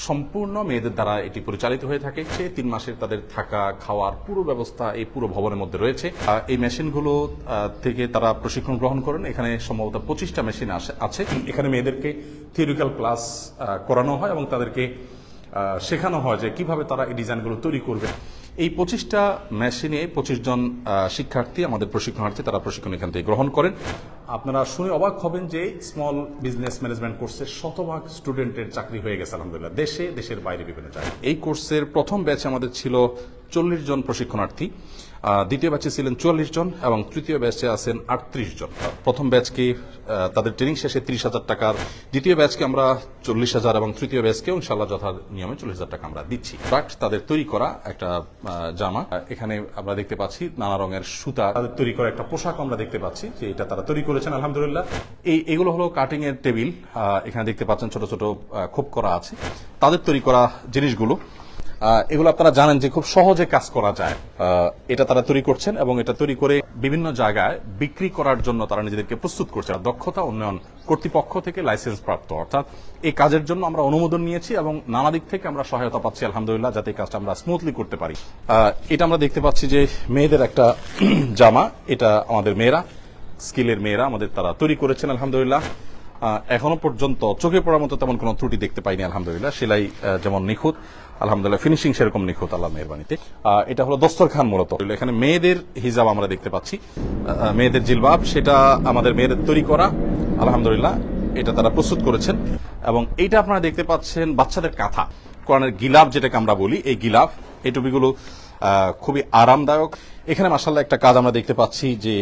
সম্পূর্ণ মেয়েদের দ্বারা এটি পরিচালিত হয়ে থাকে। 3 মাসের তাদের থাকা খাওয়ার পুরো ব্যবস্থা এই পুরো ভবনের মধ্যে রয়েছে। এই মেশিনগুলো থেকে তারা প্রশিক্ষণ গ্রহণ করেন। এখানে সম্ভবত 25টা মেশিন আছে। এখানে মেয়েদেরকে থিওরিক্যাল ক্লাস করানো হয় এবং তাদেরকে শেখানো হয় যে কিভাবে তারা এই ডিজাইনগুলো তৈরি করবে। এই 25টা মেশিনে 25 জন শিক্ষার্থী, আমাদের প্রশিক্ষণার্থী, তারা প্রশিক্ষণ এখান থেকে গ্রহণ করেন। আপনারা শুনে অবাক হবেন যে স্মল বিজনেস ম্যানেজমেন্ট কোর্সের শতভাগ স্টুডেন্টের চাকরি হয়ে গেছে আলহামদুলিল্লাহ, দেশের বাইরে বিভিন্ন জায়গায়। এই কোর্সের প্রথম ব্যাচে আমাদের ছিল 40 জন প্রশিক্ষণার্থী, দ্বিতীয় ব্যাচে ছিলেন 44 জন এবং তৃতীয় ব্যাচে আছেন 38 জন। প্রথম ব্যাচকে তাদের ট্রেনিং শেষে 30,000 টাকার, দ্বিতীয় ব্যাচকে আমরা 40,000 এবং তৃতীয় ব্যাচকেও ইনশাআল্লাহ যথা নিয়মে 40,000 টাকা আমরা দিচ্ছি। বাট তাদের তৈরি করা একটা জামা, এখানে আমরা দেখতে পাচ্ছি নানা রঙের সুতা, তাদের তৈরি করা একটা পোশাক আমরা দেখতে পাচ্ছি যে এটা তারা তৈরি করেছেন আলহামদুলিল্লাহ। এগুলো হলো কাটিং এর টেবিল, এখানে দেখতে পাচ্ছেন ছোট ছোট খোপ করা আছে। তাদের তৈরি করা জিনিসগুলো, এগুলো আপনারা জানেন যে খুব সহজে কাজ করা যায়। এটা তারা তৈরি করছেন এবং এটা তৈরি করে বিভিন্ন জায়গায় বিক্রি করার জন্য তারা নিজেদেরকে প্রস্তুত করছে। দক্ষতা উন্নয়ন কর্তৃপক্ষ থেকে লাইসেন্স প্রাপ্ত, অর্থাৎ এই কাজের জন্য আমরা অনুমোদন নিয়েছি এবং নানা দিক থেকে আমরা সহায়তা পাচ্ছি আলহামদুলিল্লাহ, যাতে এই কাজটা আমরা স্মুথলি করতে পারি। এটা আমরা দেখতে পাচ্ছি যে মেয়েদের একটা জামা, এটা আমাদের মেয়েরা, স্কিলের মেয়েরা আমাদের তারা তৈরি করেছেন আলহামদুলিল্লাহ। এখনো পর্যন্ত চোখে পড়ার মতো তেমন কোনো ত্রুটি দেখতে পাইনি আলহামদুলিল্লাহ। সেলাই যেমন নিখুঁত আলহামদুলিল্লাহ, ফিনিশিং সেরকম নিখুঁত আল্লাহ মেহরবানিতে। এটা হলো দস্তরখান মূলত। এখানে মেয়েদের হিজাব আমরা দেখতে পাচ্ছি, মেয়েদের জিলবাব, সেটা আমাদের মেয়েদের তৈরি করা আলহামদুলিল্লাহ, এটা তারা প্রস্তুত করেছেন। এবং এইটা আপনারা দেখতে পাচ্ছেন বাচ্চাদের কাঁথা, কোরআনের গিলাফ যেটাকে আমরা বলি, এই গিলাফ, এই টুপিগুলো খুবই আরামদায়ক। এখানে মাশাআল্লাহ একটা কাজ আমরা দেখতে পাচ্ছি যে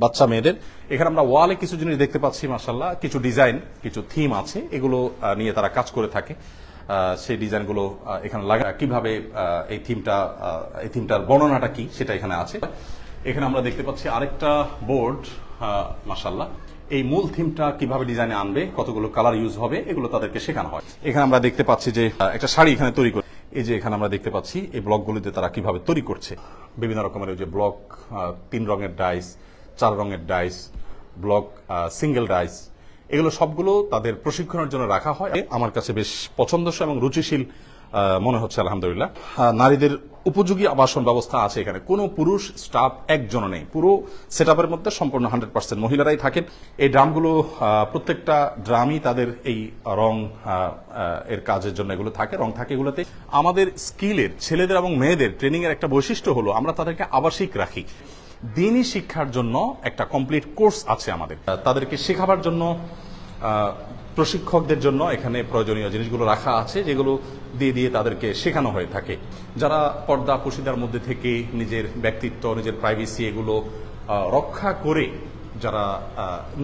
বাচ্চা মেয়েদের, এখানে আমরা ওয়ালে কিছু জিনিস দেখতে পাচ্ছি মাশাআল্লাহ, কিছু ডিজাইন, কিছু থিম আছে, এগুলো নিয়ে তারা কাজ করে থাকে। সেই ডিজাইনগুলো এখানে লাগা, কিভাবে এই থিমটার বর্ণনাটা কি সেটা এখানে আছে। এখানে আমরা দেখতে পাচ্ছি আরেকটা বোর্ড, মাশাআল্লাহ, এই মূল থিমটা কিভাবে ডিজাইনে আনবে, কতগুলো কালার ইউজ হবে, এগুলো তাদেরকে শেখানো হয়। এখানে আমরা দেখতে পাচ্ছি যে একটা শাড়ি এখানে তৈরি করে, এই যে এখানে আমরা দেখতে পাচ্ছি এই ব্লকগুলিতে তারা কিভাবে তৈরি করছে। বিভিন্ন রকমের ওই যে ব্লক, 3 রঙের ডাইস, 4 রঙের ডাইস, ব্লক সিঙ্গেল ডাইস, এগুলো সবগুলো তাদের প্রশিক্ষণের জন্য রাখা হয়। আমার কাছে বেশ পছন্দসই এবং রুচিশীল মনে হচ্ছে আলহামদুলিল্লাহ। নারীদের উপযোগী আবাসন ব্যবস্থা আছে এখানে, কোনো পুরুষ স্টাফ একজনও নেই। পুরো সেটআপের মধ্যে সম্পূর্ণ 100% মহিলারাই থাকেন। এই ড্রামগুলো, প্রত্যেকটা ড্রামই তাদের এই রং এর কাজের জন্য এগুলো থাকে, রং থাকে এগুলোতে। আমাদের স্কিলের ছেলেদের এবং মেয়েদের ট্রেনিং এর একটা বৈশিষ্ট্য হলো আমরা তাদেরকে আবাসিক রাখি। দিনী শিক্ষার জন্য একটা কমপ্লিট কোর্স আছে আমাদের, তাদেরকে শেখাবার জন্য প্রশিক্ষকদের জন্য এখানে প্রয়োজনীয় জিনিসগুলো রাখা আছে, যেগুলো দিয়ে তাদেরকে শেখানো হয়ে থাকে। যারা পর্দা পশিদার মধ্যে থেকে নিজের ব্যক্তিত্ব, নিজের প্রাইভেসি এগুলো রক্ষা করে যারা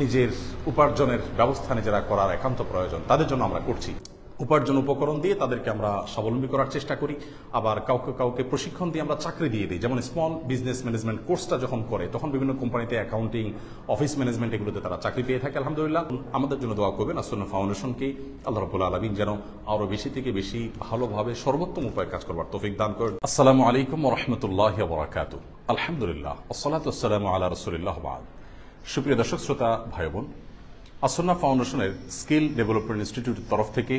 নিজের উপার্জনের ব্যবস্থা নিজেরা করার একান্ত প্রয়োজন, তাদের জন্য আমরা করছি। উপার্জন উপকরণ দিয়ে তাদেরকে আমরা স্বাবলম্বী করার চেষ্টা করি। আবার কাউকে প্রশিক্ষণ দিয়ে আমরা চাকরি দিয়ে দিই। যেমন স্মল বিজনেস ম্যানেজমেন্ট কোর্সটা যখন করে, তখন বিভিন্ন কোম্পানিতে অ্যাকাউন্টিং, অফিস ম্যানেজমেন্ট এগুলোতে তারা চাকরি পেয়ে থাকে আলহামদুলিল্লাহ। আমাদের জন্য দোয়া করবেন আসন্না ফাউন্ডেশনকে, আল্লাহ রাব্বুল আলামিন যেন আরো বেশি থেকে বেশি ভালোভাবে সর্বোত্তম উপায়ে কাজ করবার তৌফিক দান করেন। আসসালামু আলাইকুম ওয়া রাহমাতুল্লাহি ওয়া বারাকাতুহু। আলহামদুলিল্লাহ, ওয়াসসালাতু ওয়াসসালামু আলা রাসূলিল্লাহ বাদ। সুপ্রিয় দর্শক শ্রোতা ভাই বোন, আসন্না ফাউন্ডেশনের স্কিল ডেভেলপমেন্ট ইনস্টিটিউটের তরফ থেকে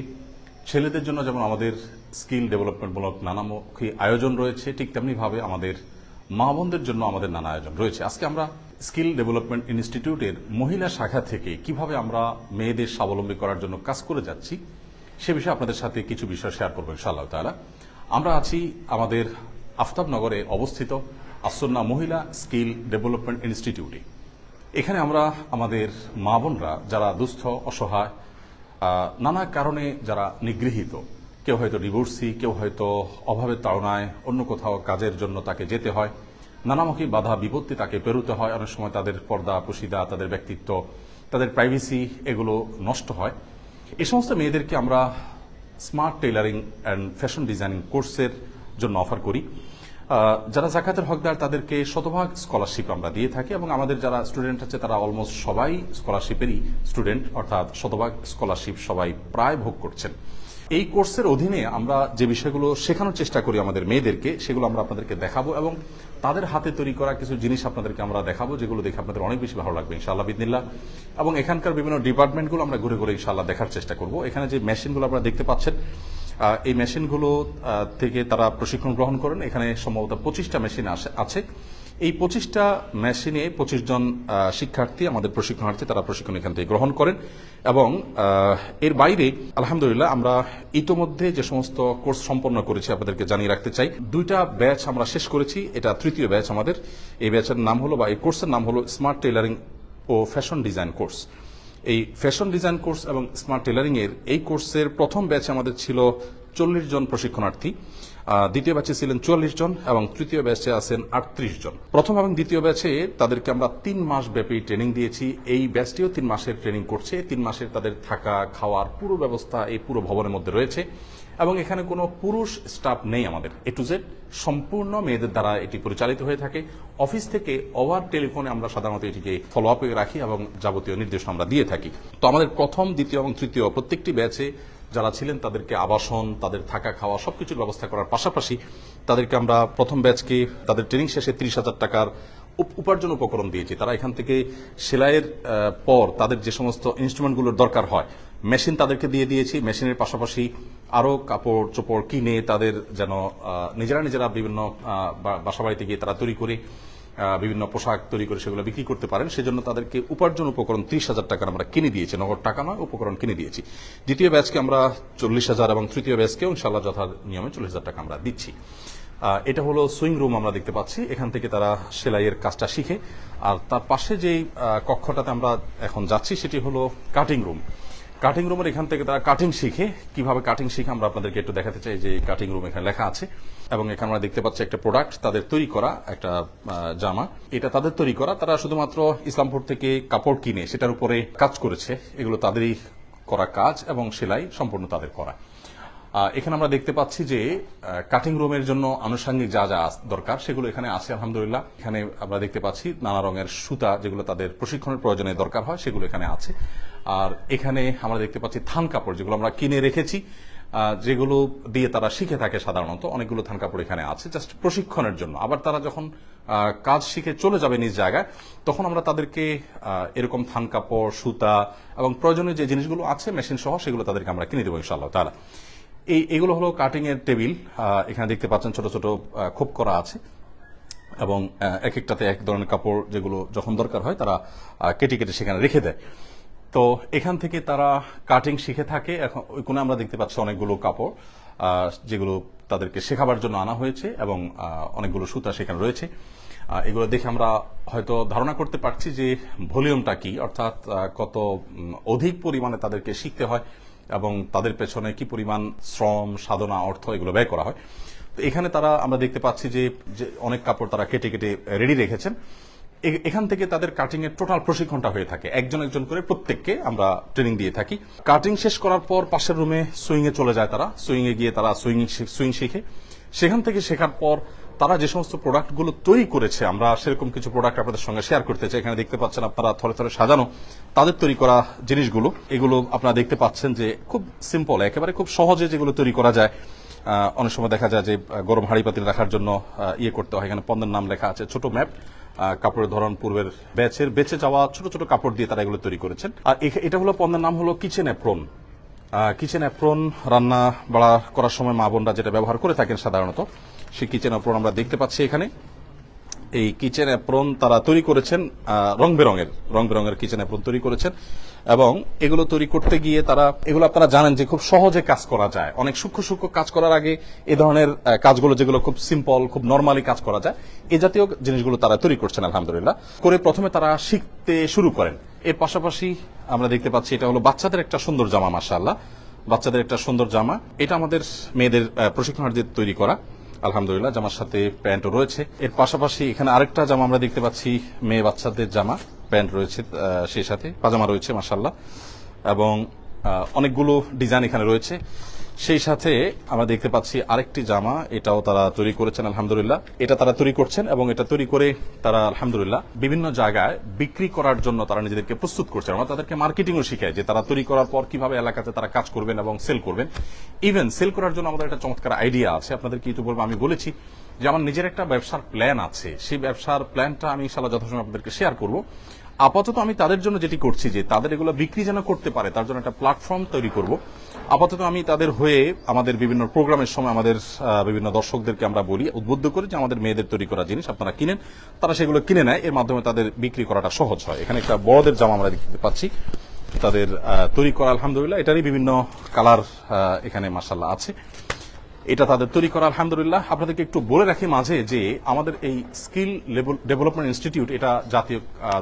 ছেলেদের জন্য যেমন আমাদের স্কিল ডেভেলপমেন্টমূলক নানামুখী আয়োজন রয়েছে, ঠিক তেমনিভাবে আমাদের মা বোনদের জন্য আমাদের নানা আয়োজন রয়েছে। আজকে আমরা স্কিল ডেভেলপমেন্ট ইনস্টিটিউটের মহিলা শাখা থেকে কিভাবে আমরা মেয়েদের স্বাবলম্বী করার জন্য কাজ করে যাচ্ছি সে বিষয়ে আপনাদের সাথে কিছু বিষয় শেয়ার করবো ইনশাআল্লাহ তাআলা। আমরা আছি আমাদের আফতাবনগরে অবস্থিত আসন্না মহিলা স্কিল ডেভেলপমেন্ট ইনস্টিটিউটে। এখানে আমরা আমাদের মা বোনরা যারা দুস্থ, অসহায়, নানা কারণে যারা নিগৃহীত, কেউ হয়তো ডিভোর্সি, কেউ হয়তো অভাবের তাড়নায় অন্য কোথাও কাজের জন্য তাকে যেতে হয়, নানামুখী বাধা বিপত্তি তাকে পেরোতে হয়, অনেক সময় তাদের পর্দা পশিদা, তাদের ব্যক্তিত্ব, তাদের প্রাইভেসি এগুলো নষ্ট হয়। এই সমস্ত মেয়েদেরকে আমরা smart tailoring and fashion designing কোর্সের জন্য অফার করি। যারা যাকাতের হকদার তাদেরকে শতভাগ স্কলারশিপ আমরা দিয়ে থাকি এবং আমাদের যারা স্টুডেন্ট আছে তারা অলমোস্ট সবাই স্কলারশিপেরই স্টুডেন্ট, অর্থাৎ শতভাগ স্কলারশিপ সবাই প্রায় ভোগ করছেন। এই কোর্সের অধীনে আমরা যে বিষয়গুলো শেখানোর চেষ্টা করি আমাদের মেয়েদেরকে, সেগুলো আমরা আপনাদেরকে দেখাবো এবং তাদের হাতে তৈরি করা কিছু জিনিস আপনাদেরকে আমরা দেখাবো, যেগুলো দেখে আপনাদের অনেক বেশি ভালো লাগবে ইনশাআল্লাহ বিদিনিল্লাহ। এবং এখানকার বিভিন্ন ডিপার্টমেন্টগুলো আমরা ঘুরে ঘুরে ইনশাআল্লাহ দেখার চেষ্টা করব। এখানে যে মেশিনগুলো আপনারা দেখতে পাচ্ছেন, এই মেশিনগুলো থেকে তারা প্রশিক্ষণ গ্রহণ করেন। এখানে সম্ভবত 25টা মেশিন আছে। এই 25টা মেশিনে 25 জন শিক্ষার্থী, আমাদের প্রশিক্ষণার্থী, তারা প্রশিক্ষণ এখান থেকে গ্রহণ করেন। এবং এর বাইরে আলহামদুলিল্লাহ আমরা ইতোমধ্যে যে সমস্ত কোর্স সম্পন্ন করেছি আপনাদেরকে জানিয়ে রাখতে চাই। 2টা ব্যাচ আমরা শেষ করেছি, এটা 3য় ব্যাচ আমাদের। এই ব্যাচের নাম হলো, বা এই কোর্সের নাম হলো স্মার্ট টেইলারিং ও ফ্যাশন ডিজাইন কোর্স। এই ফ্যাশন ডিজাইন কোর্স এবং স্মার্ট টেইলারিং এর এই কোর্সের প্রথম ব্যাচে আমাদের ছিল 40 জন প্রশিক্ষণার্থী, দ্বিতীয় ব্যাচে ছিলেন 44 জন এবং তৃতীয় ব্যাচে আছেন 38 জন। প্রথম এবং দ্বিতীয় ব্যাচে তাদেরকে আমরা 3 মাস ব্যাপী ট্রেনিং দিয়েছি। এই ব্যাচটিও 3 মাসের ট্রেনিং করছে। 3 মাসের তাদের থাকা খাওয়ার পুরো ব্যবস্থা এই পুরো ভবনের মধ্যে রয়েছে এবং এখানে কোনো পুরুষ স্টাফ নেই। আমাদের A to Z সম্পূর্ণ মেয়েদের দ্বারা এটি পরিচালিত হয়ে থাকে। অফিস থেকে ওভার টেলিফোনে আমরা সাধারণত এটিকে ফলো আপে রাখি এবং যাবতীয় নির্দেশ আমরা দিয়ে থাকি। তো আমাদের প্রথম, দ্বিতীয় এবং তৃতীয় প্রত্যেকটি ব্যাচে যারা ছিলেন তাদেরকে আবাসন, তাদের থাকা খাওয়া সবকিছুর ব্যবস্থা করার পাশাপাশি তাদেরকে আমরা প্রথম ব্যাচকে তাদের ট্রেনিং শেষে 30,000 টাকার উপার্জন উপকরণ দিয়েছি। তারা এখান থেকে সেলাইয়ের পর তাদের যে সমস্ত ইনস্ট্রুমেন্টগুলোর দরকার হয়, মেশিন তাদেরকে দিয়ে দিয়েছি। মেশিনের পাশাপাশি আরও কাপড় চোপড় কিনে তাদের যেন নিজেরা বিভিন্ন বাসাবাড়িতে গিয়ে তারা তৈরি করে বিভিন্ন পোশাক তৈরি করে সেগুলো বিক্রি করতে পারেন, সেজন্য তাদেরকে উপার্জন উপকরণ 30,000 টাকার আমরা কিনে দিয়েছি। নগদ টাকা নয়, উপকরণ কিনে দিয়েছি। দ্বিতীয় ব্যাচকে আমরা 40,000 এবং তৃতীয় ব্যাচকেও ইনশাআল্লাহ যথা নিয়মে 40,000 টাকা আমরা দিচ্ছি। এটা হলো সুইং রুম আমরা দেখতে পাচ্ছি। এখান থেকে তারা সেলাইয়ের কাজটা শিখে। আর তার পাশে যেই কক্ষটাতে আমরা এখন যাচ্ছি সেটি হলো কাটিং রুম। কাটিং রুমের এখান থেকে তারা কাটিং শিখে। কিভাবে কাটিং শিখে আমরা আপনাদেরকে একটু দেখাতে চাই। যে কাটিং রুম এখানে লেখা আছে এবং এখানে আমরা দেখতে পাচ্ছি একটা প্রোডাক্ট তাদের তৈরি করা, একটা জামা। এটা তাদের তৈরি করা। তারা শুধুমাত্র ইসলামপুর থেকে কাপড় কিনে সেটার উপরে কাজ করেছে। এগুলো তাদেরই করা কাজ এবং সেলাই সম্পূর্ণ তাদের করা। এখানে আমরা দেখতে পাচ্ছি যে কাটিং রুমের জন্য আনুষঙ্গিক যা যা দরকার সেগুলো এখানে আছে আলহামদুলিল্লাহ। এখানে আমরা দেখতে পাচ্ছি নানা রঙের সুতা, যেগুলো তাদের প্রশিক্ষণের প্রয়োজনে দরকার হয়, সেগুলো এখানে আছে। আর এখানে আমরা দেখতে পাচ্ছি থান কাপড়, যেগুলো আমরা কিনে রেখেছি, যেগুলো দিয়ে তারা শিখে থাকে। সাধারণত অনেকগুলো থান কাপড় এখানে আছে জাস্ট প্রশিক্ষণের জন্য। আবার তারা যখন কাজ শিখে চলে যাবে নিজ জায়গায়, তখন আমরা তাদেরকে এরকম থান কাপড়, সুতা এবং প্রয়োজনীয় যে জিনিসগুলো আছে মেশিন সহ, সেগুলো তাদেরকে আমরা কিনে দেবো ইনশাআল্লাহ তাআলা। এইগুলো হলো কাটিং এর টেবিল। এখানে দেখতে পাচ্ছেন ছোট ছোট খোপ করা আছে এবং এক একটাতে এক ধরনের কাপড়, যেগুলো যখন দরকার হয় তারা কেটে কেটে সেখানে রেখে দেয়। তো এখান থেকে তারা কাটিং শিখে থাকে। এখন ওই কোণে আমরা দেখতে পাচ্ছি অনেকগুলো কাপড়, যেগুলো তাদেরকে শেখাবার জন্য আনা হয়েছে এবং অনেকগুলো সুতা সেখানে রয়েছে। এগুলো দেখে আমরা হয়তো ধারণা করতে পারছি যে ভলিউমটা কি, অর্থাৎ কত অধিক পরিমাণে তাদেরকে শিখতে হয় এবং তাদের পেছনে কি পরিমাণ শ্রম, সাধনা, অর্থ এগুলো ব্যয় করা হয়। তো এখানে তারা আমরা দেখতে পাচ্ছি যে অনেক কাপড় তারা কেটে কেটে রেডি রেখেছেন। এখান থেকে তাদের কাটিং এর টোটাল প্রশিক্ষণটা হয়ে থাকে। একজন একজন করে প্রত্যেককে আমরা ট্রেনিং দিয়ে থাকি। কাটিং শেষ করার পর পাশের রুমে সুইং এ চলে যায় তারা। সুইং এ গিয়ে তারা সুইং শিখে। সেখান থেকে শেখার পর তারা যে সমস্ত প্রোডাক্টগুলো তৈরি করেছে, আমরা সেরকম কিছু প্রোডাক্ট আপনাদের সঙ্গে শেয়ার করতে চাই। এখানে দেখতে পাচ্ছেন আপনারা থরে থরে সাজানো তাদের তৈরি করা জিনিসগুলো। এগুলো আপনারা দেখতে পাচ্ছেন যে খুব সিম্পল, একেবারে খুব সহজে যেগুলো তৈরি করা যায়। অনেক সময় দেখা যায় যে গরম হাঁড়ি পাতিল রাখার জন্য করতে হয়। এখানে পণ্যের নাম লেখা আছে, ছোট ম্যাপ, কাপড়ের ধরন পূর্বের ব্যাচের বেঁচে যাওয়া ছোট ছোট কাপড় দিয়ে তারা এগুলো তৈরি করেছেন। আর এটা হলো পণ্যের নাম হলো কিচেন অ্যাপ্রন। কিচেন অ্যাপ্রন রান্না বাড়া করার সময় মা বোনরা যেটা ব্যবহার করে থাকেন সাধারণত, সেই কিচেন অ্যাপ্রন আমরা দেখতে পাচ্ছি এখানে। এই কিচেন অ্যাপ্রন তারা তৈরি করেছেন, রং বেরঙের কিচেন অ্যাপ্রন তৈরি করেছেন। এবং এগুলো তৈরি করতে গিয়ে তারা, এগুলো আপনারা জানেন যে খুব সহজে কাজ করা যায়। অনেক সূক্ষ্ম কাজ করার আগে এই ধরনের কাজগুলো, যেগুলো খুব সিম্পল, খুব নর্মালি কাজ করা যায়, এই জাতীয় জিনিসগুলো তারা তৈরি করছেন আলহামদুলিল্লাহ। করে প্রথমে তারা শিখতে শুরু করেন। এর পাশাপাশি আমরা দেখতে পাচ্ছি এটা হলো বাচ্চাদের একটা সুন্দর জামা, মাশাআল্লাহ, বাচ্চাদের একটা সুন্দর জামা। এটা আমাদের মেয়েদের প্রশিক্ষণার্থীদের তৈরি করা আলহামদুলিল্লাহ। জামার সাথে প্যান্টও রয়েছে। এর পাশাপাশি এখানে আরেকটা জামা আমরা দেখতে পাচ্ছি, মেয়ে বাচ্চাদের জামা, প্যান্ট রয়েছে, সেই সাথে পাজামা রয়েছে মাশাআল্লাহ, এবং অনেকগুলো ডিজাইন এখানে রয়েছে। সেই সাথে আমরা দেখতে পাচ্ছি আরেকটি জামা, এটাও তারা তৈরি করেছেন আলহামদুলিল্লাহ। এটা তারা তৈরি করছেন এবং এটা তৈরি করে তারা আলহামদুলিল্লাহ বিভিন্ন জায়গায় বিক্রি করার জন্য তারা নিজেদেরকে প্রস্তুত করছেন। আমরা তাদেরকে মার্কেটিংও শিখাই যে তারা তৈরি করার পর কিভাবে এলাকাতে তারা কাজ করবেন এবং সেল করবেন। ইভেন সেল করার জন্য আমাদের একটা চমৎকার আইডিয়া আছে, আপনাদেরকে একটু বলবো। আমি বলেছি যে আমার নিজের একটা ব্যবসার প্ল্যান আছে, সেই ব্যবসার প্ল্যানটা আমি ইনশাআল্লাহ যথাসময় আপনাদেরকে শেয়ার করব। আপাতত আমি তাদের জন্য যেটি করছি যে তাদের এগুলো বিক্রি যেন করতে পারে তার জন্য একটা প্ল্যাটফর্ম তৈরি করব। আপাতত আমি তাদের হয়ে আমাদের বিভিন্ন প্রোগ্রামের সময় আমাদের বিভিন্ন দর্শকদেরকে আমরা বলি, উদ্বুদ্ধ করি যে আমাদের মেয়েদের তৈরি করা জিনিস আপনারা কিনেন, তারা সেগুলো কিনে নেয়, এর মাধ্যমে তাদের বিক্রি করাটা সহজ হয়। এখানে একটা বড়দের জামা আমরা দেখতে পাচ্ছি তাদের তৈরি করা, আলহামদুলিল্লাহ এটারই বিভিন্ন কালার এখানে মাশাআল্লাহ আছে, এটা তাদের তৈরি করা আলহামদুলিল্লাহ। আপনাদেরকে একটু বলে রাখি মাঝে যে আমাদের এই স্কিল ডেভেলপমেন্ট ইনস্টিটিউট এটা জাতীয়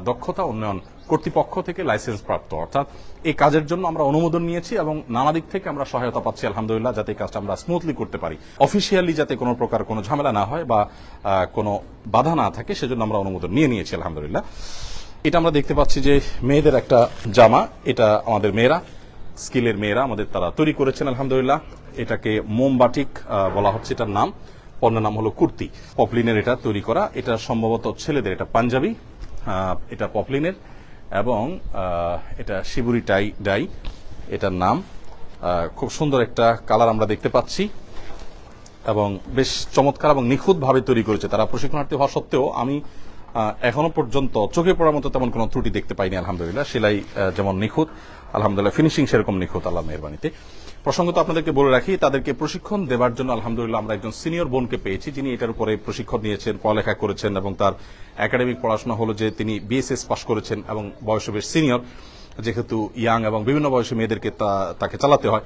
দক্ষতা উন্নয়ন কর্তৃপক্ষ থেকে লাইসেন্স প্রাপ্ত, অর্থাৎ এই কাজের জন্য আমরা অনুমোদন নিয়েছি এবং নানা দিক থেকে আমরা সহায়তা পাচ্ছি আলহামদুলিল্লাহ, যাতে এই কাজটা আমরা স্মুথলি করতে পারি, অফিসিয়ালি যাতে কোনো প্রকার কোনো ঝামেলা না হয় বা কোনো বাধা না থাকে, সেজন্য আমরা অনুমোদন নিয়েছি আলহামদুলিল্লাহ। এটা আমরা দেখতে পাচ্ছি যে মেয়েদের একটা জামা, এটা আমাদের মেয়েরা, স্কিলের মেয়েরা আমাদের তারা তৈরি করেছেন আলহামদুলিল্লাহ। এটাকে মোমবাটিক বলা হচ্ছে, এটার নাম, পণ্যের নাম হলো কুর্তি, পপলিনের এটা তৈরি করা। এটা সম্ভবত ছেলেদের, এটা পাঞ্জাবি, এটা পপলিনের এবং এটা শিবুরি ডাই এটার নাম। খুব সুন্দর একটা কালার আমরা দেখতে পাচ্ছি এবং বেশ চমৎকার এবং নিখুঁতভাবে তৈরি করেছে তারা। প্রশিক্ষণার্থী হওয়া সত্ত্বেও আমি এখনো পর্যন্ত চোখে পড়ার মতো তেমন কোনো ত্রুটি দেখতে পাইনি আলহামদুলিল্লাহ। সেলাই যেমন নিখুঁত আলহামদুলিল্লাহ, ফিনিশিং সেরকম নিখুঁত আল্লাহর মেহেরবানিতে। প্রসঙ্গত আপনাদেরকে বলে রাখি, তাদেরকে প্রশিক্ষণ দেওয়ার জন্য আলহামদুলিল্লাহ আমরা একজন সিনিয়র বোনকে পেয়েছি, যিনি এটার উপরে প্রশিক্ষণ নিয়েছেন, পড়ালেখা করেছেন এবং তার একাডেমিক পড়াশোনা হলো যে তিনি বিএসএস পাশ করেছেন এবং বয়সে বেশ সিনিয়র, যেহেতু ইয়াং এবং বিভিন্ন বয়সী মেয়েদেরকে তাকে চালাতে হয়,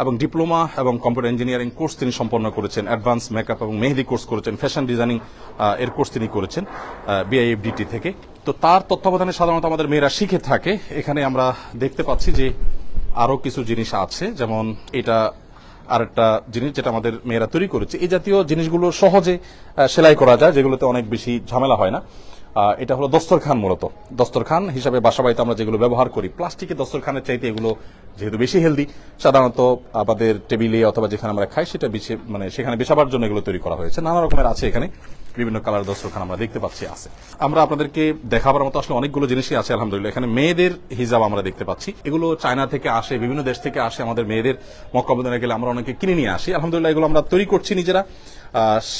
এবং ডিপ্লোমা এবং কম্পিউটার ইঞ্জিনিয়ারিং কোর্স তিনি সম্পন্ন করেছেন, অ্যাডভান্স মেকআপ এবং মেহেদি কোর্স করেছেন, ফ্যাশন ডিজাইনিং এর কোর্স তিনি করেছেন বিআইএফডিটি থেকে। তো তার তত্ত্বাবধানে সাধারণত আমাদের মেয়েরা শিখে থাকে। এখানে আমরা দেখতে পাচ্ছি যে আরো কিছু জিনিস আছে, যেমন এটা আরেকটা জিনিস যেটা আমাদের মেয়েরা তৈরি করেছে। এই জাতীয় জিনিসগুলো সহজে সেলাই করা যায়, যেগুলোতে অনেক বেশি ঝামেলা হয় না। এটা হলো দস্তরখান, মূলত দস্তরখান হিসাবে বাসা বাড়িতে আমরা যেগুলো ব্যবহার করি, প্লাস্টিকের দস্তরখানের চাইতে এগুলো যেহেতু বেশি হেলদি, সাধারণত আমাদের টেবিলে অথবা যেখানে আমরা খাই সেটা মানে সেখানে বেশাবার জন্য এগুলো তৈরি করা হয়েছে। নানা রকমের আছে এখানে, বিভিন্ন কালার দস্তরখান আমরা দেখতে পাচ্ছি আছে। আমরা আপনাদেরকে দেখাবার মতো আসলে অনেকগুলো জিনিসই আছে আলহামদুলিল্লাহ। এখানে মেয়েদের হিজাব আমরা দেখতে পাচ্ছি, এগুলো চায়না থেকে আসে, বিভিন্ন দেশ থেকে আসে। আমাদের মেয়েদের মক্কা মদিনায় গেলে আমরা অনেকে কিনে নিয়ে আসি আলহামদুলিল্লাহ, এগুলো আমরা তৈরি করছি নিজেরা।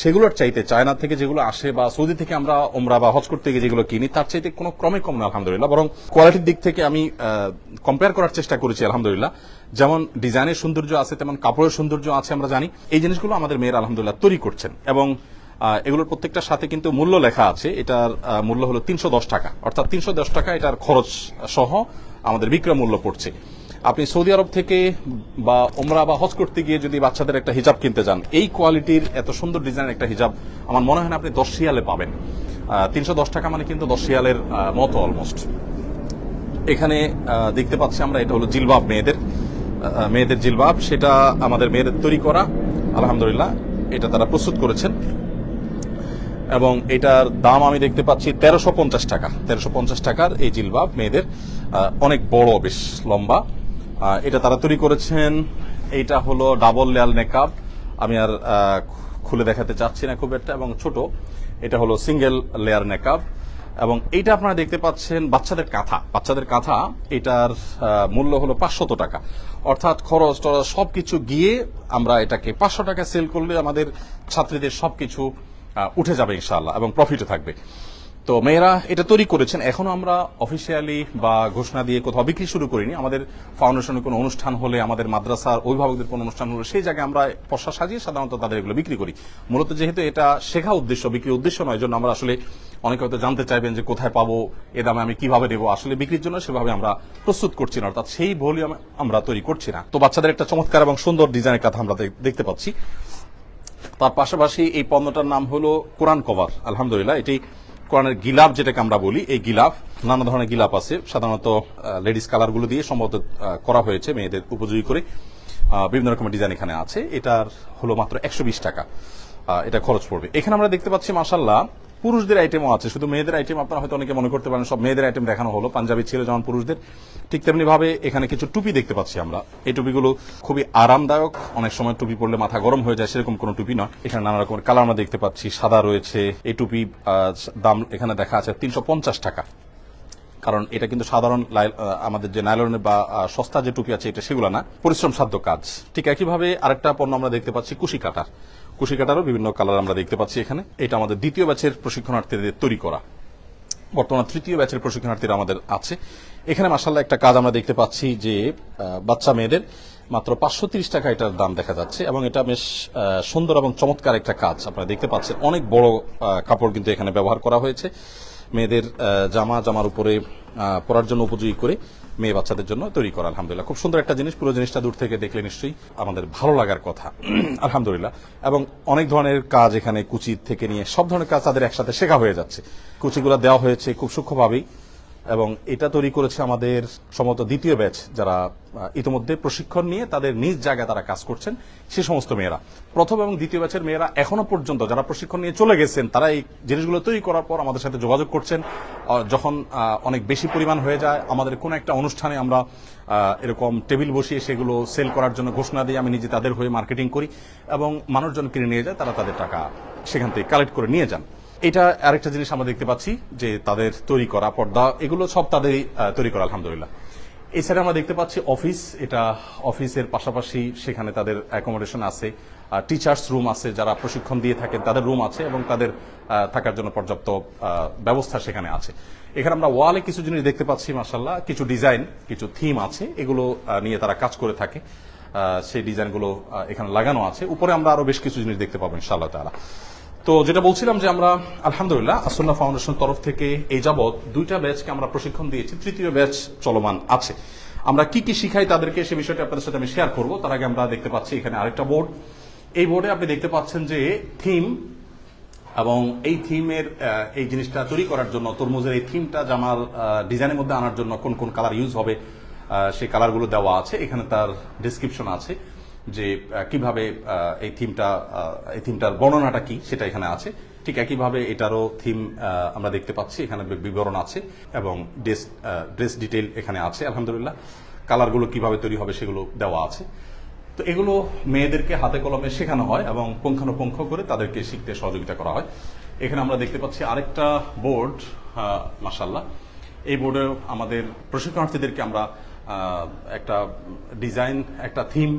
সেগুলোর চাইতে চায়না থেকে যেগুলো আসে বা সৌদি থেকে আমরা ওমরা বা হজ করতে গিয়ে যেগুলো কিনি তার চাইতে কোনো ক্রমে কম না আলহামদুলিল্লাহ, বরং কোয়ালিটির দিক থেকে আমি কম্পেয়ার করার চেষ্টা করেছি আলহামদুলিল্লাহ। যেমন ডিজাইনের সৌন্দর্য আছে তেমন কাপড়ের সৌন্দর্য আছে, আমরা জানি এই জিনিসগুলো আমাদের মেয়েরা আলহামদুলিল্লাহ তৈরি করছেন এবং এগুলোর প্রত্যেকটার সাথে কিন্তু মূল্য লেখা আছে। এটার মূল্য হলো 310 টাকা, অর্থাৎ 310 টাকা এটার খরচ সহ আমাদের বিক্রয় মূল্য পড়ছে। আপনি সৌদি আরব থেকে বা ওমরা বা হজ করতে গিয়ে যদি বাচ্চাদের একটা হিজাব কিনতে যান, এই কোয়ালিটির এত সুন্দর ডিজাইনের একটা হিজাব আমার মনে হয় না আপনি 10 রিয়ালে পাবেন। 310 টাকা মানে কিন্তু 10 রিয়ালের মতো অলমোস্ট। এখানে দেখতে পাচ্ছি আমরা, এটা হলো জিলবাব, মেয়েদের জিলবাব, সেটা আমাদের মেয়েদের তৈরি করা আলহামদুলিল্লাহ, এটা তারা প্রস্তুত করেছেন এবং এটার দাম আমি দেখতে পাচ্ছি 1350 টাকা। 1350 টাকার এই জিলবাব মেয়েদের, অনেক বড়, বেশ লম্বা, এটা তারা তৈরি করেছেন। এইটা হলো ডাবল লেয়ার নেকাব, আমি আর খুলে দেখাতে চাচ্ছি না খুব একটা, এবং ছোট এটা হলো সিঙ্গেল লেয়ার নেকাব। এবং এইটা আপনারা দেখতে পাচ্ছেন বাচ্চাদের কাঁথা, এটার মূল্য হলো 500 টাকা, অর্থাৎ খরচ টরচ সবকিছু গিয়ে আমরা এটাকে 500 টাকা সেল করলে আমাদের ছাত্রীদের সবকিছু উঠে যাবে ইনশাআল্লাহ এবং প্রফিটে থাকবে। তো মেয়েরা এটা তৈরি করেছেন। এখনো আমরা অফিসিয়ালি বা ঘোষণা দিয়ে কোথাও বিক্রি শুরু করিনি। আমাদের ফাউন্ডেশনের কোনো অনুষ্ঠান হলে, আমাদের মাদ্রাসার অভিভাবকদের কোনো অনুষ্ঠান হলে সেই জায়গায় আমরা পশা সাজিয়ে সাধারণত তাদের এগুলো বিক্রি করি। মূলত যেহেতু এটা শেখা উদ্দেশ্য, বিক্রির উদ্দেশ্য নয়, জন্য আমরা আসলে অনেকে হয়তো জানতে চাইবেন যে কোথায় পাবো, এ দামে আমি কিভাবে দেবো, আসলে বিক্রির জন্য সেভাবে আমরা প্রস্তুত করছি না, অর্থাৎ সেই ভলিউম আমরা তৈরি করছি না। তো বাচ্চাদের একটা চমৎকার এবং সুন্দর ডিজাইনের কথা আমরা দেখতে পাচ্ছি। তার পাশাপাশি এই পণ্যটার নাম হলো কোরআন কভার আলহামদুলিল্লাহ। এটি কোরআনের গিলাফ যেটাকে আমরা বলি, এই গিলাফ, নানা ধরনের গিলাফ আছে, সাধারণত লেডিস কালারগুলো দিয়ে সম্ভবত করা হয়েছে মেয়েদের উপযোগী করে, বিভিন্ন রকমের ডিজাইন এখানে আছে। এটার হলো মাত্র 120 টাকা এটা খরচ পড়বে। এখানে আমরা দেখতে পাচ্ছি মাশাআল্লাহ পুরুষদের আইটেমও আছে, শুধু মেয়েদের আইটেম আপনারা হয়তো অনেকে মনে করতে পারেন সব মেয়েদের আইটেম দেখানো হলো, পাঞ্জাবি ছিল যেমন পুরুষদের, ঠিক তেমনি ভাবে এখানে কিছু টুপি দেখতে পাচ্ছি আমরা। এই টুপিগুলো খুবই আরামদায়ক, অনেক সময় টুপি পরলে মাথা গরম হয়ে যায় সেরকম কোনো টুপি নয়। এখানে নানা রকমের কালার আমরা দেখতে পাচ্ছি, সাদা রয়েছে। এই টুপি দাম এখানে দেখা আছে 350 টাকা, কারণ এটা কিন্তু সাধারণ আমাদের যে নাইলনের বা সস্তা যে টুপি আছে এটা সেগুলো না, পরিশ্রম সাধ্য কাজ। ঠিক একইভাবে আরেকটা পণ্য আমরা দেখতে পাচ্ছি কুশি কাটারও বিভিন্ন কালার আমরা দেখতে পাচ্ছি এখানে। এটা আমাদের দ্বিতীয় ব্যাচের প্রশিক্ষণার্থীদের তৈরি করা। বর্তমান তৃতীয় ব্যাচের প্রশিক্ষণার্থীরা আমাদের আছে। এখানে মাশাআল্লাহ একটা কাজ আমরা দেখতে পাচ্ছি যে বাচ্চা মেয়েদের মাত্র 530 টাকা এটার দাম দেখা যাচ্ছে, এবং এটা বেশ সুন্দর এবং চমৎকার একটা কাজ আপনারা দেখতে পাচ্ছেন। অনেক বড় কাপড় কিন্তু এখানে ব্যবহার করা হয়েছে মেয়েদের জামার উপরে পরার জন্য উপযোগী করে মেয়ে বাচ্চাদের জন্য তৈরি করা। আলহামদুলিল্লাহ খুব সুন্দর একটা জিনিস, পুরো জিনিসটা দূর থেকে দেখলে নিশ্চয়ই আমাদের ভালো লাগার কথা। আলহামদুলিল্লাহ, এবং অনেক ধরনের কাজ এখানে কুচি থেকে নিয়ে সব ধরনের কাজ তাদের একসাথে শেখা হয়ে যাচ্ছে। কুচিগুলো দেওয়া হয়েছে খুব সূক্ষ্মভাবেই, এবং এটা তৈরি করেছে আমাদের সম্ভবত দ্বিতীয় ব্যাচ যারা ইতিমধ্যে প্রশিক্ষণ নিয়ে তাদের নিজ জায়গায় তারা কাজ করছেন, সে সমস্ত মেয়েরা। প্রথম এবং দ্বিতীয় ব্যাচের মেয়েরা এখনো পর্যন্ত যারা প্রশিক্ষণ নিয়ে চলে গেছেন, তারা এই জিনিসগুলো তৈরি করার পর আমাদের সাথে যোগাযোগ করছেন। যখন অনেক বেশি পরিমাণ হয়ে যায়, আমাদের কোনো একটা অনুষ্ঠানে আমরা এরকম টেবিল বসিয়ে সেগুলো সেল করার জন্য ঘোষণা দিই, আমি নিজে তাদের হয়ে মার্কেটিং করি, এবং মানুষজন কিনে নিয়ে যায়, তারা তাদের টাকা সেখান থেকে কালেক্ট করে নিয়ে যান। এটা আরেকটা জিনিস আমরা দেখতে পাচ্ছি যে তাদের তৈরি করা পর্দা, এগুলো সব তাদেরই তৈরি করা আলহামদুলিল্লাহ। এছাড়া আমরা দেখতে পাচ্ছি অফিস, এটা অফিসের পাশাপাশি সেখানে তাদের অ্যাকোমোডেশন আছে, টিচার্স রুম আছে, যারা প্রশিক্ষণ দিয়ে থাকেন তাদের রুম আছে, এবং তাদের থাকার জন্য পর্যাপ্ত ব্যবস্থা সেখানে আছে। এখানে আমরা ওয়ালে কিছু জিনিস দেখতে পাচ্ছি মাশাআল্লাহ, কিছু ডিজাইন, কিছু থিম আছে, এগুলো নিয়ে তারা কাজ করে থাকে। সেই ডিজাইনগুলো এখানে লাগানো আছে। উপরে আমরা আরো বেশ কিছু জিনিস দেখতে পাবো ইনশাআল্লাহ তাআলা। তো যেটা বলছিলাম যে আমরা আলহামদুলিল্লাহ আসন্না ফাউন্ডেশন তরফ থেকে এই যাবৎ 2টা ব্যাচকে আমরা প্রশিক্ষণ দিয়েছি, তৃতীয় ব্যাচ চলমান আছে। আমরা কি কি শিখাই তাদেরকে সে বিষয়টা আপনাদের সাথে আমি শেয়ার করব। তার আগে আমরা দেখতে পাচ্ছি এখানে আরেকটা বোর্ড। এই বোর্ডে আপনি দেখতে পাচ্ছেন যে থিম, এবং এই থিমের এই জিনিসটা তৈরি করার জন্য তরমুজের এই থিমটা জামার ডিজাইনের মধ্যে আনার জন্য কোন কোন কালার ইউজ হবে সেই কালারগুলো দেওয়া আছে। এখানে তার ডিসক্রিপশন আছে যে কিভাবে এই থিমটার বর্ণনাটা কি সেটা এখানে আছে। ঠিক একইভাবে এটারও থিম আমরা দেখতে পাচ্ছি, এখানে বিবরণ আছে, এবং ড্রেস ডিটেইল এখানে আছে। আলহামদুলিল্লাহ কালারগুলো কিভাবে তৈরি হবে সেগুলো দেওয়া আছে। তো এগুলো মেয়েদেরকে হাতে কলমে শেখানো হয় এবং পুঙ্খানুপুঙ্খ করে তাদেরকে শিখতে সহযোগিতা করা হয়। এখানে আমরা দেখতে পাচ্ছি আরেকটা বোর্ড, মাশাআল্লাহ। এই বোর্ডে আমাদের প্রশিক্ষণার্থীদেরকে আমরা একটা ডিজাইন, একটা থিম,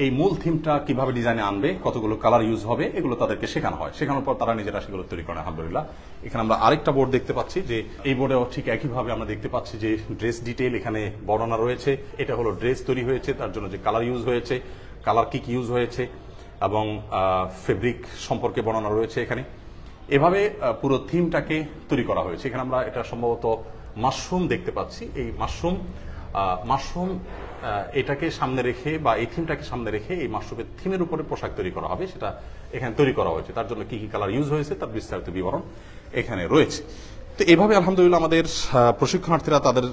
এই মূল থিমটা কিভাবে ডিজাইনে আনবে, কতগুলো কালার ইউজ হবে, এগুলো তাদেরকে শেখানো হয়। শেখানোর পর তারা নিজেরা সেগুলো তৈরি করে আলহামদুলিল্লাহ। এখানে আমরা আরেকটা বোর্ড দেখতে পাচ্ছি, যে এই বোর্ডেও ঠিক একইভাবে আমরা দেখতে পাচ্ছি যে ড্রেস ডিটেইল এখানে বর্ণনা রয়েছে। এটা হলো ড্রেস তৈরি হয়েছে, তার জন্য যে কালার ইউজ হয়েছে, কালার কি ইউজ হয়েছে, এবং ফেব্রিক সম্পর্কে বর্ণনা রয়েছে এখানে। এভাবে পুরো থিমটাকে তৈরি করা হয়েছে। এখানে আমরা এটা সম্ভবত মাশরুম দেখতে পাচ্ছি। এই মাশরুম এটাকে সামনে রেখে, বা এই থিমটাকে সামনে রেখে এই মাশরুমের থিমের উপরে পোশাক তৈরি করা হবে, সেটা এখানে তৈরি করা হয়েছে। তার জন্য কি কি কালার ইউজ হয়েছে তার বিস্তারিত বিবরণ এখানে রয়েছে। তো এইভাবে আলহামদুলিল্লাহ আমাদের প্রশিক্ষণার্থীরা তাদের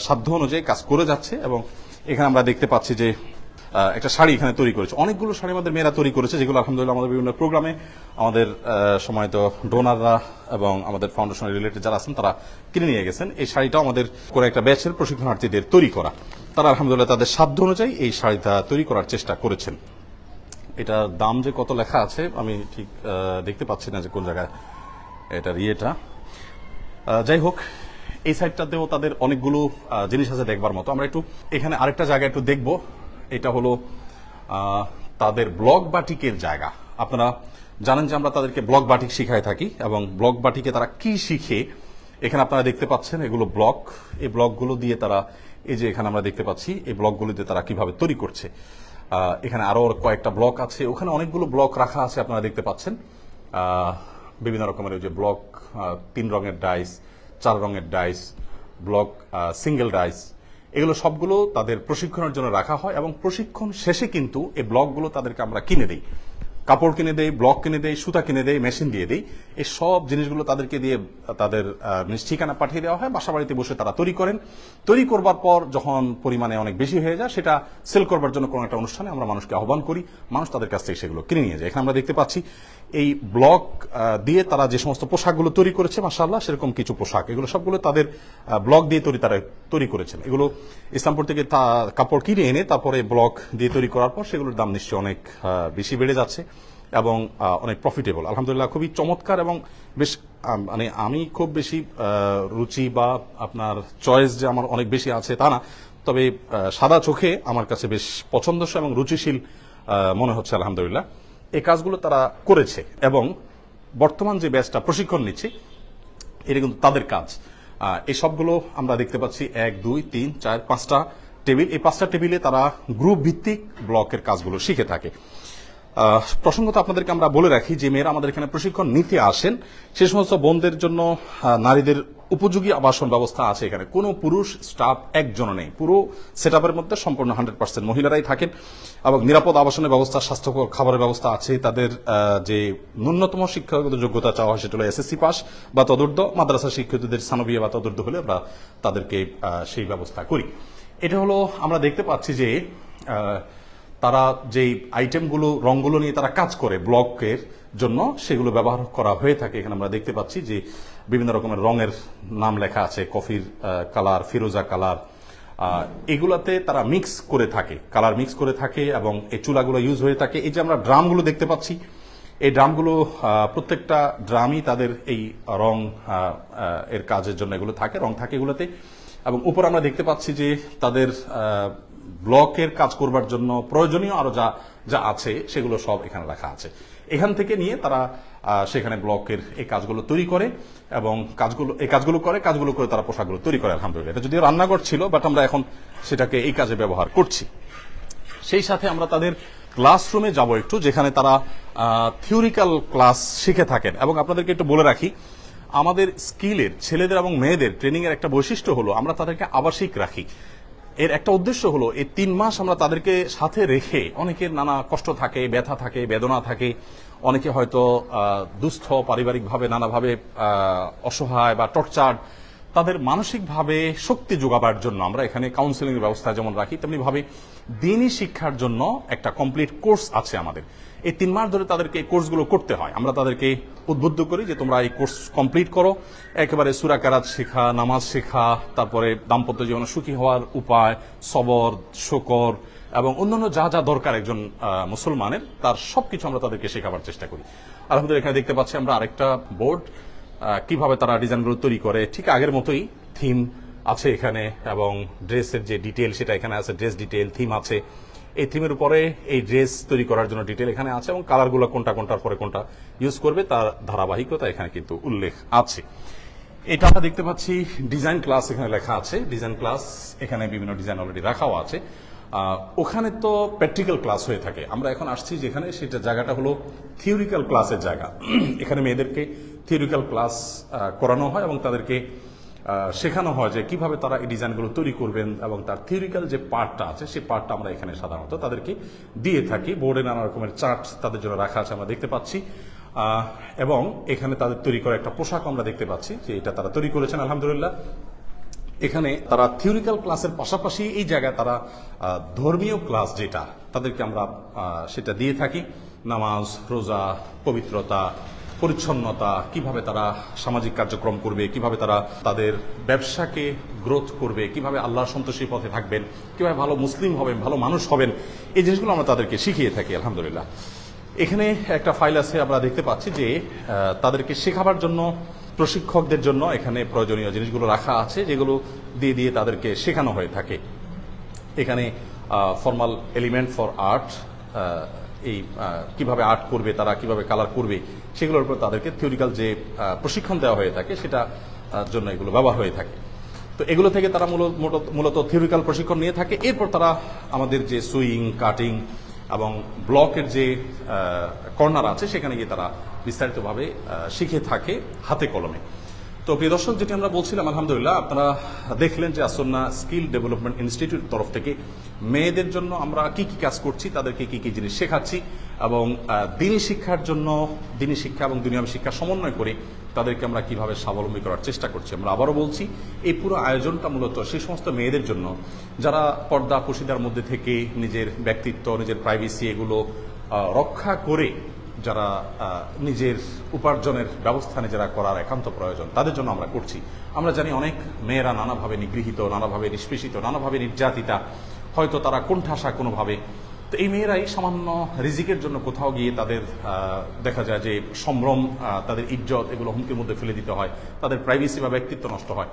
সাধ্য অনুযায়ী কাজ করে যাচ্ছে। এবং এখানে আমরা দেখতে পাচ্ছি যে একটা শাড়ি এখানে তৈরি করেছে, অনেকগুলো শাড়ি আমাদের মেয়েরা তৈরি করেছে, যেগুলো আলহামদুলিল্লাহ আমাদের বিভিন্ন প্রোগ্রামে আমাদের সময়ত ডোনাররা এবং আমাদের ফাউন্ডেশনের রিলেটেড যারা আছেন তারা কিনে নিয়ে গেছেন। এই শাড়িটাও আমাদের করে একটা ব্যাচের প্রশিক্ষণার্থীদের তৈরি করা। তারা আলহামদুলিল্লাহ তাদের সাধ্য অনুযায়ী এই শাড়িটা তৈরি করার চেষ্টা করেছেন। এটার দাম যে কত লেখা আছে আমি ঠিক দেখতে পাচ্ছি না যে কোন জায়গায় এটার ইয়েটা। যাই হোক, এই সাইডটাতেও তাদের অনেকগুলো জিনিস আছে দেখবার মতো। আমরা একটু এখানে আরেকটা জায়গা একটু দেখব। এটা হলো তাদের ব্লক বাটিকের জায়গা। আপনারা জানেন যে আমরা তাদেরকে ব্লক বাটিক শিখাই থাকি, এবং ব্লক বাটিকে তারা কি শিখে এখানে আপনারা দেখতে পাচ্ছেন এগুলো ব্লক। এই ব্লকগুলো দিয়ে তারা, এই যে এখানে আমরা দেখতে পাচ্ছি এই ব্লকগুলো দিয়ে তারা কিভাবে তৈরি করছে। এখানে আরো কয়েকটা ব্লক আছে, ওখানে অনেকগুলো ব্লক রাখা আছে আপনারা দেখতে পাচ্ছেন। বিভিন্ন রকমের ওই যে ব্লক, 3 রঙের ডাইস, 4 রঙের ডাইস, ব্লক সিঙ্গেল ডাইস, এগুলো সবগুলো তাদের প্রশিক্ষণের জন্য রাখা হয়। এবং প্রশিক্ষণ শেষে কিন্তু এই ব্লকগুলো তাদেরকে আমরা কিনে দিই, কাপড় কিনে দেই, ব্লক কিনে দেই, সুতা কিনে দেই, মেশিন দিয়ে দেই। এই সব জিনিসগুলো তাদেরকে দিয়ে তাদের নিজ ঠিকানা পাঠিয়ে দেওয়া হয়। বাসা বাড়িতে বসে তারা তৈরি করেন। তৈরি করবার পর যখন পরিমাণে অনেক বেশি হয়ে যায়, সেটা সেল করবার জন্য কোনো একটা অনুষ্ঠানে আমরা মানুষকে আহ্বান করি, মানুষ তাদের কাছ থেকে সেগুলো কিনে নিয়ে যায়। এখানে আমরা দেখতে পাচ্ছি এই ব্লক দিয়ে তারা যে সমস্ত পোশাকগুলো তৈরি করেছে, মাশাআল্লাহ সেরকম কিছু পোশাক, এগুলো সবগুলো তাদের ব্লক দিয়ে তারা তৈরি করেছেন। এগুলো ইসলামপুর থেকে কাপড় কিনে এনে তারপরে ব্লক দিয়ে তৈরি করার পর সেগুলোর দাম নিশ্চয়ই অনেক বেশি বেড়ে যাচ্ছে এবং অনেক প্রফিটেবল। আলহামদুলিল্লাহ খুবই চমৎকার, এবং বেশ মানে আমি খুব বেশি রুচি বা আপনার চয়েস যে আমার অনেক বেশি আছে তা না, তবে সাদা চোখে আমার কাছে বেশ পছন্দসই এবং রুচিশীল মনে হচ্ছে। আলহামদুলিল্লাহ এই কাজগুলো তারা করেছে, এবং বর্তমান যে ব্যাচটা প্রশিক্ষণ নিচ্ছে এটা কিন্তু তাদের কাজ। এই সবগুলো আমরা দেখতে পাচ্ছি 1 2 3 4 5টা টেবিল। এই 5টা টেবিলে তারা গ্রুপ ভিত্তিক ব্লকের কাজগুলো শিখে থাকে। প্রসঙ্গত আপনাদেরকে আমরা বলে রাখি যে মেয়েরা আমাদের এখানে প্রশিক্ষণ নিতে আসেন সে সমস্ত বোনদের জন্য নারীদের উপযোগী আবাসন ব্যবস্থা আছে। এখানে কোনো পুরুষ স্টাফ একজনও নেই। পুরো সেটআপের মধ্যে সম্পূর্ণ 100% মহিলারাই থাকেন এবং নিরাপদ আবাসনের ব্যবস্থা, স্বাস্থ্যকর খাবারের ব্যবস্থা আছে। তাদের যে ন্যূনতম শিক্ষাগত যোগ্যতা চাওয়া হয় সেটা হলো এসএসসি পাস বা তদূর্ধ্ব। মাদ্রাসা শিক্ষিতদের সানবিয়া বা তদূর্ধ্ব হলে আমরা তাদেরকে সেই ব্যবস্থা করি। এটা হলো আমরা দেখতে পাচ্ছি যে তারা যেই আইটেমগুলো রঙগুলো নিয়ে তারা কাজ করে ব্লকের জন্য সেগুলো ব্যবহার করা হয়ে থাকে। এখানে আমরা দেখতে পাচ্ছি যে বিভিন্ন রকমের রঙের নাম লেখা আছে, কফির কালার, ফিরোজা কালার, এগুলাতে তারা মিক্স করে থাকে, কালার মিক্স করে থাকে এবং এই চুলাগুলো ইউজ হয়ে থাকে। এই যে আমরা ড্রামগুলো দেখতে পাচ্ছি, এই ড্রামগুলো প্রত্যেকটা ড্রামই তাদের এই রং এর কাজের জন্য এগুলো থাকে, রং থাকে এগুলোতে। এবং উপর আমরা দেখতে পাচ্ছি যে তাদের ব্লকের কাজ করবার জন্য প্রয়োজনীয় আরো যা যা আছে সেগুলো সব এখানে রাখা আছে। এখান থেকে নিয়ে তারা সেখানে ব্লকের এই কাজগুলো তৈরি করে এবং কাজগুলো করে তারা পোশাকগুলো তৈরি করে। আলহামদুলিল্লাহ, এটা যদিও রান্নাঘর ছিল, বাট আমরা এখন সেটাকে এই কাজে ব্যবহার করছি। সেই সাথে আমরা তাদের ক্লাসরুমে যাব একটু, যেখানে তারা থিওরিক্যাল ক্লাস শিখে থাকেন। এবং আপনাদেরকে একটু বলে রাখি, আমাদের স্কিলের ছেলেদের এবং মেয়েদের ট্রেনিং এর একটা বৈশিষ্ট্য হলো আমরা তাদেরকে আবাসিক রাখি। এর একটা উদ্দেশ্য হলো এই 3 মাস আমরা তাদেরকে সাথে রেখে, অনেকের নানা কষ্ট থাকে, ব্যথা থাকে, বেদনা থাকে, অনেকে হয়তো দুস্থ, পারিবারিকভাবে নানাভাবে অসহায় বা টর্চার্ড, তাদের মানসিকভাবে শক্তি যোগাবার জন্য আমরা এখানে কাউন্সেলিং এর ব্যবস্থা যেমন রাখি, তেমনি ভাবে দ্বীনি শিক্ষার জন্য একটা কমপ্লিট কোর্স আছে আমাদের। এই 3 মাস ধরে তাদেরকে এই কোর্সগুলো করতে হয়। আমরা তাদেরকে উদ্বুদ্ধ করি যে তোমরা এই কোর্স কমপ্লিট করো, একেবারে সূরা কেরাত শেখা, নামাজ শেখা, তারপরে দাম্পত্য জীবনে সুখী হওয়ার উপায়, সবর, শুকর এবং অন্যান্য যা যা দরকার একজন মুসলমানের, তার সবকিছু আমরা তাদেরকে শেখাবার চেষ্টা করি। আলহামদুলিল্লাহ, এখানে দেখতে পাচ্ছি আমরা আরেকটা বোর্ড, কিভাবে তারা ডিজাইনগুলো তৈরি করে ঠিক আগের মতোই থিম আছে এখানে, এবং ড্রেসের যে ডিটেল সেটা এখানে আছে, ড্রেস ডিটেল, থিম আছে। এই থিমের উপরে এই ড্রেস তৈরি করার জন্য ডিটেল এখানে আছে এবং কালারগুলো কোনটার পরে কোনটা ইউজ করবে তার ধারাবাহিকতা এখানে কিন্তু উল্লেখ আছে। এটা আমরা দেখতে পাচ্ছি ডিজাইন ক্লাস, এখানে লেখা আছে ডিজাইন ক্লাস। এখানে বিভিন্ন ডিজাইন অলরেডি রাখাও আছে। ওখানে তো প্র্যাকটিক্যাল ক্লাস হয়ে থাকে, আমরা এখন আসছি যেখানে সেটা জায়গাটা হলো থিওরিক্যাল ক্লাসের জায়গা। এখানে মেয়েদেরকে থিওরিক্যাল ক্লাস করানো হয় এবং তাদেরকে শেখানো হয় যে কিভাবে তারা এই ডিজাইনগুলো তৈরি করবেন, এবং তার থিওরিক্যাল যে পার্টটা আছে সেই পার্টটা আমরা এখানে সাধারণত তাদেরকে দিয়ে থাকি। বোর্ডে নানা রকমের চার্ট তাদের জন্য রাখা আছে আমরা দেখতে পাচ্ছি, এবং এখানে তাদের তৈরি করা একটা পোশাক আমরা দেখতে পাচ্ছি যে এটা তারা তৈরি করেছেন আলহামদুলিল্লাহ। এখানে তারা থিওরিক্যাল ক্লাসের পাশাপাশি এই জায়গায় তারা ধর্মীয় ক্লাস যেটা তাদেরকে আমরা সেটা দিয়ে থাকি। নামাজ, রোজা, পবিত্রতা, পরিচ্ছন্নতা, কিভাবে তারা সামাজিক কার্যক্রম করবে, কিভাবে তারা তাদের ব্যবসাকে গ্রোথ করবে, কিভাবে আল্লাহর সন্তোষীর পথে থাকবেন, কিভাবে ভালো মুসলিম হবেন, ভালো মানুষ হবেন, এই জিনিসগুলো আমরা তাদেরকে শিখিয়ে থাকি আলহামদুলিল্লাহ। এখানে একটা ফাইল আছে, আমরা দেখতে পাচ্ছি যে তাদেরকে শেখাবার জন্য প্রশিক্ষকদের জন্য এখানে প্রয়োজনীয় জিনিসগুলো রাখা আছে, যেগুলো দিয়ে দিয়ে তাদেরকে শেখানো হয়ে থাকে। এখানে ফর্মাল এলিমেন্ট ফর আর্ট, এই কিভাবে আর্ট করবে তারা, কিভাবে কালার করবে, সেগুলোর উপর তাদেরকে থিওরিক্যাল যে প্রশিক্ষণ দেওয়া হয়ে থাকে সেটা জন্য এগুলো ব্যবহার হয়ে থাকে। তো এগুলো থেকে তারা মূলত থিওরিক্যাল প্রশিক্ষণ নিয়ে থাকে। এরপর তারা আমাদের যে সুইং, কাটিং এবং ব্লকের যে কর্নার আছে সেখানে গিয়ে তারা বিস্তারিতভাবে শিখে থাকে হাতে কলমে। তো প্রিয় দর্শক, যেটি আমরা বলছিলাম আলহামদুলিল্লাহ আপনারা দেখলেন যে আসন্না স্কিল ডেভেলপমেন্ট ইনস্টিটিউট তরফ থেকে মেয়েদের জন্য আমরা কি কি কাজ করছি, তাদেরকে কি কি জিনিস শেখাচ্ছি, এবং দ্বীনি শিক্ষার জন্য দ্বীনি শিক্ষা এবং দুনিয়াবী শিক্ষা সমন্বয় করে তাদেরকে আমরা কিভাবে স্বাবলম্বী করার চেষ্টা করছি। আমরা আবারও বলছি, এই পুরো আয়োজনটা মূলত সেই সমস্ত মেয়েদের জন্য যারা পর্দা পশিদার মধ্যে থেকে নিজের ব্যক্তিত্ব, নিজের প্রাইভেসি এগুলো রক্ষা করে যারা নিজের উপার্জনের ব্যবস্থা নিজেরা করার একান্ত প্রয়োজন, তাদের জন্য আমরা করছি। আমরা জানি অনেক মেয়েরা নানাভাবে নিগৃহীত, নানাভাবে নিষ্পেষিত, নানাভাবে নির্যাতিতা, হয়তো তারা কোণঠাসা কোনোভাবে। তো এই মেয়েরাই সামান্য রিজিকের জন্য কোথাও গিয়ে তাদের দেখা যায় যে সম্ভ্রম, তাদের ইজ্জত এগুলো হুমকির মধ্যে ফেলে দিতে হয়, তাদের প্রাইভেসি বা ব্যক্তিত্ব নষ্ট হয়।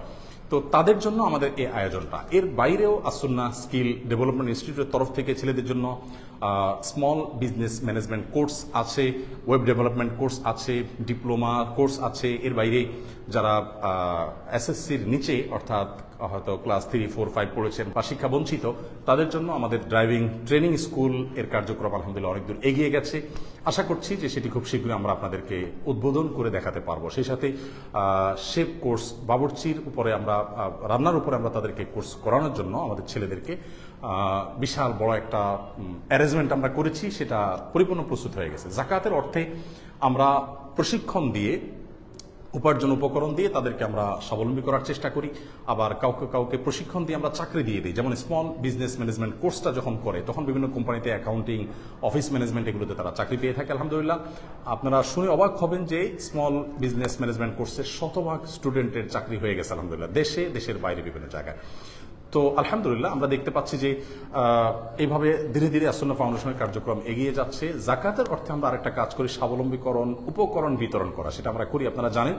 তো তাদের জন্য আমাদের এই আয়োজনটা। এর বাইরেও আসন্না স্কিল ডেভেলপমেন্ট ইনস্টিটিউটের তরফ থেকে ছেলেদের জন্য স্মল বিজনেস ম্যানেজমেন্ট কোর্স আছে, ওয়েব ডেভেলপমেন্ট কোর্স আছে, ডিপ্লোমা কোর্স আছে। এর বাইরে যারা এসএসসির নিচে অর্থাৎ হয়তো ক্লাস 3, 4, 5 পড়েছেন বা শিক্ষা বঞ্চিত, তাদের জন্য আমাদের ড্রাইভিং ট্রেনিং স্কুল এর কার্যক্রম আলহামদুলিল্লাহ অনেক দূর এগিয়ে গেছে। আশা করছি যে সেটি খুব শীঘ্রই আমরা আপনাদেরকে উদ্বোধন করে দেখাতে পারবো। সেই সাথে শেফ কোর্স, বাবুর্চির উপরে আমরা, রান্নার উপরে আমরা তাদেরকে কোর্স করানোর জন্য আমাদের ছেলেদেরকে বিশাল বড় একটা অ্যারেঞ্জমেন্ট আমরা করেছি, সেটা পরিপূর্ণ প্রস্তুত হয়ে গেছে। যাকাতের অর্থে আমরা প্রশিক্ষণ দিয়ে, উপার্জন উপকরণ দিয়ে তাদেরকে আমরা স্বাবলম্বী করার চেষ্টা করি। আবার কাউকে কাউকে প্রশিক্ষণ দিয়ে আমরা চাকরি দিয়ে দিই। যেমন স্মল বিজনেস ম্যানেজমেন্ট কোর্সটা যখন করে তখন বিভিন্ন কোম্পানিতে অ্যাকাউন্টিং, অফিস ম্যানেজমেন্ট এগুলোতে তারা চাকরি পেয়ে থাকে আলহামদুলিল্লাহ। আপনারা শুনে অবাক হবেন যে স্মল বিজনেস ম্যানেজমেন্ট কোর্সের শতভাগ স্টুডেন্টের চাকরি হয়ে গেছে আলহামদুলিল্লাহ, দেশে, দেশের বাইরে বিভিন্ন জায়গায়। তো আলহামদুলিল্লাহ আমরা দেখতে পাচ্ছি যে এইভাবে ধীরে ধীরে আসন্না ফাউন্ডেশনের কার্যক্রম এগিয়ে যাচ্ছে। যাকাতের অর্থে আমরা আরেকটা কাজ করি, স্বাবলম্বীকরণ উপকরণ বিতরণ করা, সেটা আমরা করি, আপনারা জানেন।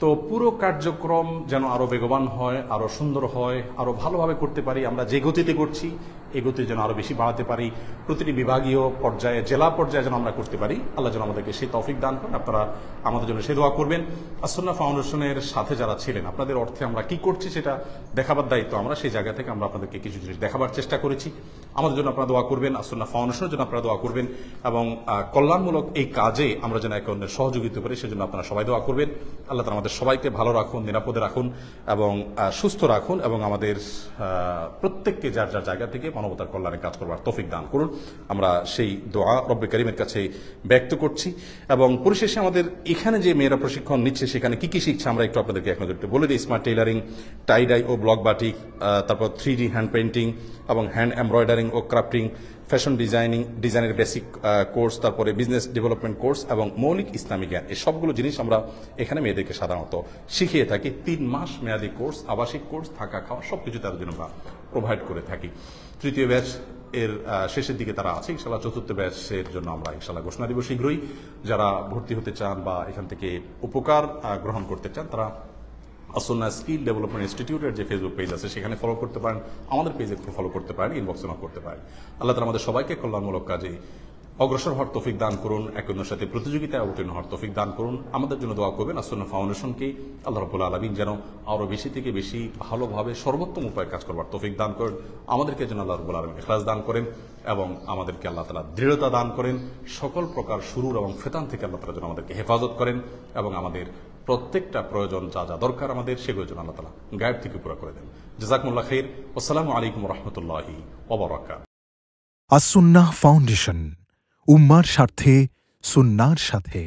তো পুরো কার্যক্রম যেন আরো বেগবান হয়, আরো সুন্দর হয়, আরো ভালোভাবে করতে পারি, আমরা যে গতিতে করছি এই গতি যেন আরো বেশি বাড়াতে পারি, প্রতিটি বিভাগীয় পর্যায়ে, জেলা পর্যায়ে যেন আমরা করতে পারি, আল্লাহ যেন আমাদেরকে সেই তৌফিক দান করেন। আপনারা আমাদের জন্য সেই দোয়া করবেন। আসন্না ফাউন্ডেশনের সাথে যারা ছিলেন, আপনাদের অর্থে আমরা কি করছি সেটা দেখাবার দায়িত্ব আমরা, সেই জায়গা থেকে আমরা আপনাদেরকে কিছু জিনিস দেখাবার চেষ্টা করেছি। আমাদের জন্য আপনারা দোয়া করবেন, আসন্না ফাউন্ডেশনের জন্য আপনারা দোয়া করবেন, এবং কল্যাণমূলক এই কাজে আমরা যেন একে অন্যের সহযোগিতা করি সেজন্য আপনারা সবাই দোয়া করবেন। আল্লাহ তাআলা আমাদের সবাইকে ভালো রাখুন, নিরাপদে রাখুন এবং সুস্থ রাখুন, এবং আমাদের প্রত্যেককে যার যার জায়গা থেকে মানবতার কল্যাণে কাজ করবার তৌফিক দান করুন। আমরা সেই দোয়া রব্বে কারীমের কাছে ব্যক্ত করছি। এবং পরিশেষে আমাদের এখানে যে মেয়েরা প্রশিক্ষণ নিচ্ছে সেখানে কি কি শিখছে আমরা একটু আপনাদেরকে এক নজর বলে দিই। স্মার্ট টেইলারিং, টাইডাই ও ব্লক বাটিক, তারপর 3D হ্যান্ড পেইন্টিং এবং হ্যান্ড এমব্রয়ডারিং ও ক্রাফটিং, ফ্যাশন ডিজাইনের বেসিক কোর্স, তারপরে বিজনেস ডেভেলপমেন্ট কোর্স এবং মৌলিক ইসলামী জ্ঞান, এই সবগুলো জিনিস আমরা এখানে মেয়েদেরকে সাধারণত শিখিয়ে থাকি। 3 মাস মেয়াদী কোর্স, আবাসিক কোর্স, থাকা খাওয়া সবকিছু তাদের জন্য আমরা প্রোভাইড করে থাকি। তৃতীয় ব্যাচ এর শেষের দিকে তারা আছে, ইনশাল্লাহ চতুর্থ ব্যাচের জন্য আমরা ইনশাল্লাহ ঘোষণা দিব শীঘ্রই। যারা ভর্তি হতে চান বা এখান থেকে উপকার গ্রহণ করতে চান তারা আসন্না স্কিল ডেভেলপমেন্ট ইনস্টিটিউটের যে ফেসবুক পেজ আছে সেখানে ফলো করতে পারেন, আমাদের পেজে ফলো করতে পারেন, ইনবক্সে নক করতে পারেন। আল্লাহ তাআলা আমাদের সবাইকে কল্যাণমূলক কাজে অগ্রসর হওয়ার তৌফিক দান করুন, একে অন্যের সাথে প্রতিযোগিতায় অবতীর্ণ হওয়ার তৌফিক দান করুন। আমাদের জন্য দোয়া করবেন আসন্না ফাউন্ডেশনকে আল্লাহ রাব্বুল আলামিন যেন আরো বেশি থেকে বেশি ভালোভাবে সর্বোত্তম উপায়ে কাজ করবার তৌফিক দান করেন। আমাদেরকে যেন আল্লাহ রাব্বুল আলামিন ইখলাস দান করেন এবং আমাদেরকে আল্লাহ তাআলা দৃঢ়তা দান করেন। সকল প্রকার শুরুর এবং ফেতান থেকে আল্লাহ তাআলা যেন আমাদেরকে হেফাজত করেন এবং আমাদের প্রত্যেকটা প্রয়োজন যা যা দরকার আমাদের সেগুলো যেন আল্লাহ তাআলা গায়েব থেকে পুরো করে দেন। জাযাকুমুল্লাহ খাইর। আসসালামু আলাইকুম ওয়া রাহমাতুল্লাহি ওয়া বারাকাতুহু। আসন্না ফাউন্ডেশন, উম্মার স্বার্থে সুন্নাহর সাথে।